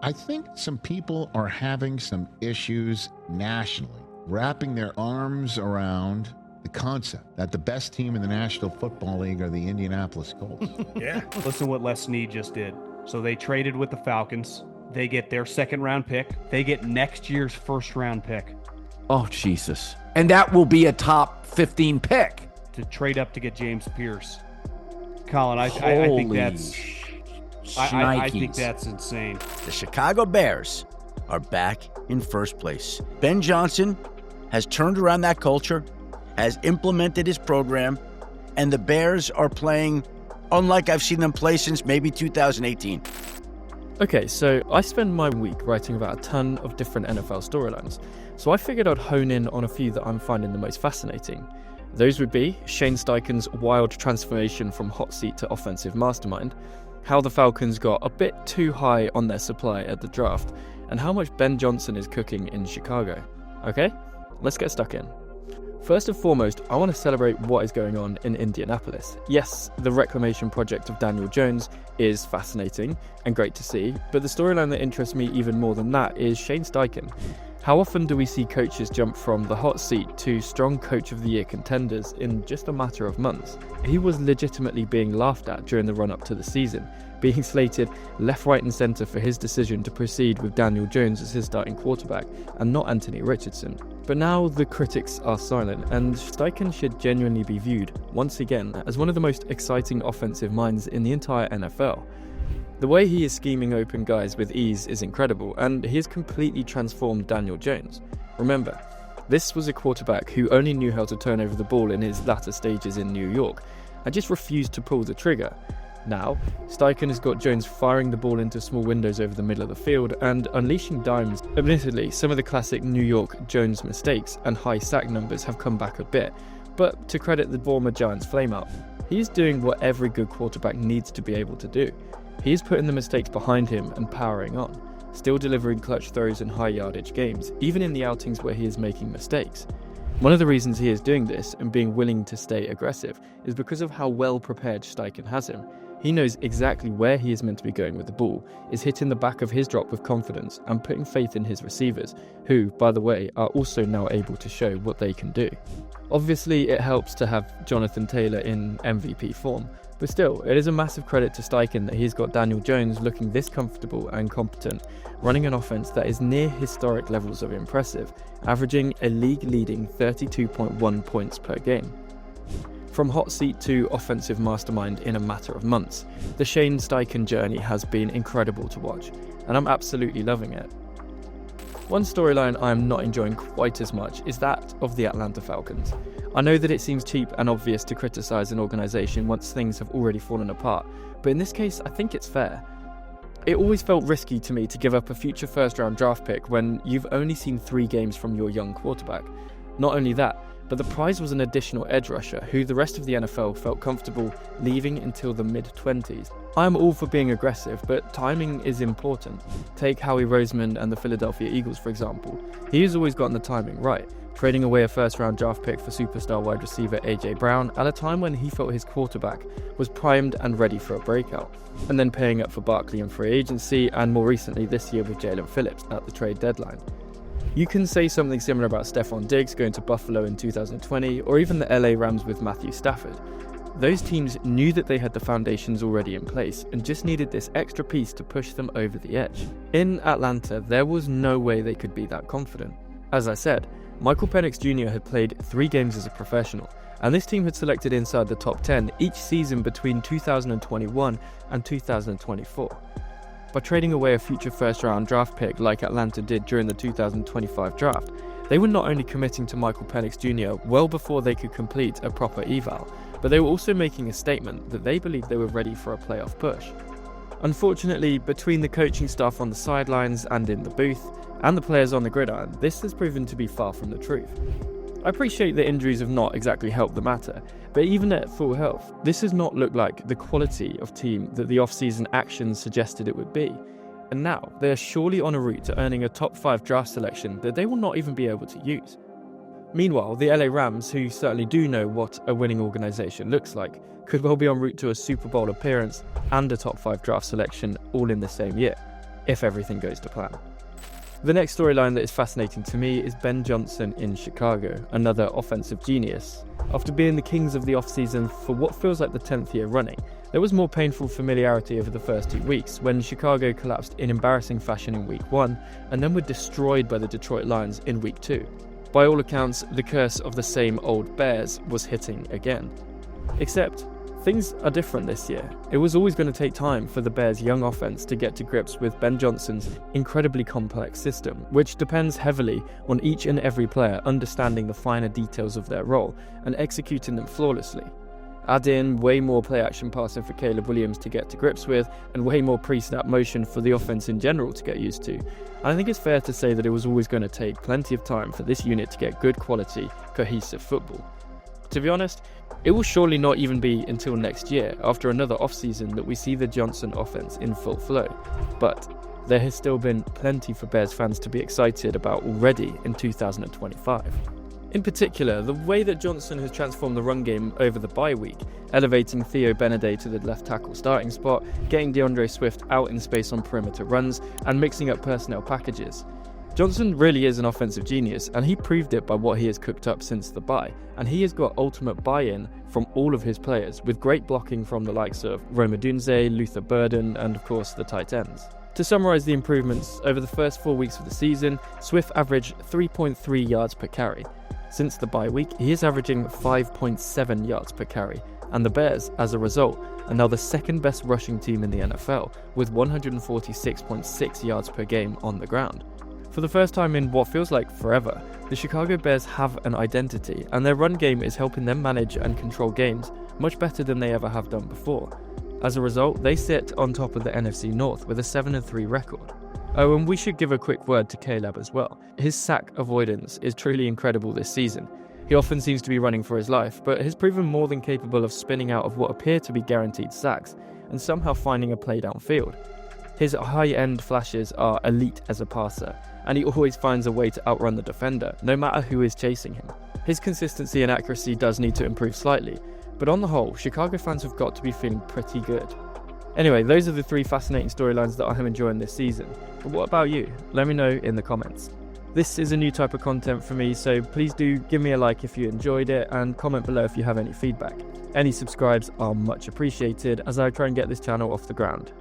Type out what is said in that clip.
I think some people are having some issues nationally, wrapping their arms around the concept that the best team in the National Football League are the Indianapolis Colts. Yeah. Listen to what Les Snead just did. So they traded with the Falcons. They get their second-round pick. They get next year's first-round pick Oh, Jesus. And that will be a top 15 pick. to trade up to get James Pierce. Colin, I think Holy that's I think shnikes. that's insane. The Chicago Bears are back in first place. Ben Johnson has turned around that culture, has implemented his program, and the Bears are playing unlike I've seen them play since maybe 2018. Okay, so I spend my week writing about a ton of different NFL storylines, so I figured I'd hone in on a few that I'm finding the most fascinating. Those would be Shane Steichen's wild transformation from hot seat to offensive mastermind, how the Falcons got a bit too high on their supply at the draft, and how much Ben Johnson is cooking in Chicago. Okay, let's get stuck in. First and foremost, I want to celebrate what is going on in Indianapolis. Yes, the reclamation project of Daniel Jones is fascinating and great to see, but the storyline that interests me even more than that is Shane Steichen. How often do we see coaches jump from the hot seat to strong coach of the year contenders in just a matter of months? He was legitimately being laughed at during the run-up to the season, being slated left, right and centre for his decision to proceed with Daniel Jones as his starting quarterback and not Anthony Richardson. But now the critics are silent, and Steichen should genuinely be viewed, once again, as one of the most exciting offensive minds in the entire NFL. The way he is scheming open guys with ease is incredible, and he has completely transformed Daniel Jones. Remember, this was a quarterback who only knew how to turn over the ball in his latter stages in New York, and just refused to pull the trigger. Now, Steichen has got Jones firing the ball into small windows over the middle of the field and unleashing dimes. Admittedly, some of the classic New York Jones mistakes and high sack numbers have come back a bit, but to credit the former Giants flameout, he's doing what every good quarterback needs to be able to do. He's putting the mistakes behind him and powering on, still delivering clutch throws in high yardage games, even in the outings where he is making mistakes. One of the reasons he is doing this and being willing to stay aggressive is because of how well prepared Steichen has him. He knows exactly where he is meant to be going with the ball, is hitting the back of his drop with confidence and putting faith in his receivers, who, by the way, are also now able to show what they can do. Obviously, it helps to have Jonathan Taylor in MVP form, but still, it is a massive credit to Steichen that he's got Daniel Jones looking this comfortable and competent, running an offense that is near historic levels of impressive, averaging a league-leading 32.1 points per game. From hot seat to offensive mastermind in a matter of months, the Shane Steichen journey has been incredible to watch, and I'm absolutely loving it. One storyline I am not enjoying quite as much is that of the Atlanta Falcons. I know that it seems cheap and obvious to criticise an organisation once things have already fallen apart, but in this case I think it's fair. It always felt risky to me to give up a future first-round draft pick when you've only seen 3 games from your young quarterback. Not only that, but the prize was an additional edge rusher who the rest of the NFL felt comfortable leaving until the mid-20s. I am all for being aggressive, but timing is important. Take Howie Roseman and the Philadelphia Eagles, for example. He has always gotten the timing right, trading away a first-round draft pick for superstar wide receiver A.J. Brown at a time when he felt his quarterback was primed and ready for a breakout, and then paying up for Barkley in free agency, and more recently this year with Jalen Phillips at the trade deadline. You can say something similar about Stephon Diggs going to Buffalo in 2020, or even the LA Rams with Matthew Stafford. Those teams knew that they had the foundations already in place and just needed this extra piece to push them over the edge. In Atlanta, there was no way they could be that confident. As I said, Michael Penix Jr. had played 3 games as a professional, and this team had selected inside the top 10 each season between 2021 and 2024. By trading away a future first-round draft pick like Atlanta did during the 2025 draft, they were not only committing to Michael Penix Jr. well before they could complete a proper eval, but they were also making a statement that they believed they were ready for a playoff push. Unfortunately, between the coaching staff on the sidelines and in the booth, and the players on the gridiron, this has proven to be far from the truth. I appreciate that injuries have not exactly helped the matter, but even at full health, this has not looked like the quality of team that the off-season actions suggested it would be. And now, they are surely on a route to earning a top 5 draft selection that they will not even be able to use. Meanwhile, the LA Rams, who certainly do know what a winning organisation looks like, could well be en route to a Super Bowl appearance and a top 5 draft selection all in the same year. if everything goes to plan. The next storyline that is fascinating to me is Ben Johnson in Chicago, another offensive genius. After being the kings of the offseason for what feels like the 10th year running, there was more painful familiarity over the first 2 weeks when Chicago collapsed in embarrassing fashion in week 1 and then were destroyed by the Detroit Lions in week 2. By all accounts, the curse of the same old Bears was hitting again. Except, things are different this year. It was always going to take time for the Bears' young offense to get to grips with Ben Johnson's incredibly complex system, which depends heavily on each and every player understanding the finer details of their role and executing them flawlessly. Add in way more play-action passing for Caleb Williams to get to grips with, and way more pre-snap motion for the offense in general to get used to. I think it's fair to say that it was always going to take plenty of time for this unit to get good quality, cohesive football. To be honest, it will surely not even be until next year, after another offseason, that we see the Johnson offense in full flow. But there has still been plenty for Bears fans to be excited about already in 2025. In particular, the way that Johnson has transformed the run game over the bye week, elevating Theo Benedet to the left tackle starting spot, getting DeAndre Swift out in space on perimeter runs, and mixing up personnel packages. Johnson really is an offensive genius, and he proved it by what he has cooked up since the bye, and he has got ultimate buy-in from all of his players, with great blocking from the likes of Rome Odunze, Luther Burden, and of course the tight ends. To summarise the improvements, over the first 4 weeks of the season, Swift averaged 3.3 yards per carry. Since the bye week, he is averaging 5.7 yards per carry, and the Bears, as a result, are now the second best rushing team in the NFL, with 146.6 yards per game on the ground. For the first time in what feels like forever, the Chicago Bears have an identity, and their run game is helping them manage and control games much better than they ever have done before. As a result, they sit on top of the NFC North with a 7-3 record. Oh, and we should give a quick word to Caleb as well. His sack avoidance is truly incredible this season. He often seems to be running for his life, but has proven more than capable of spinning out of what appear to be guaranteed sacks, and somehow finding a play downfield. His high-end flashes are elite as a passer, and he always finds a way to outrun the defender, no matter who is chasing him. His consistency and accuracy does need to improve slightly, but on the whole, Chicago fans have got to be feeling pretty good. Anyway, those are the 3 fascinating storylines that I am enjoying this season. But what about you? Let me know in the comments. This is a new type of content for me, so please do give me a like if you enjoyed it, and comment below if you have any feedback. Any subscribes are much appreciated as I try and get this channel off the ground.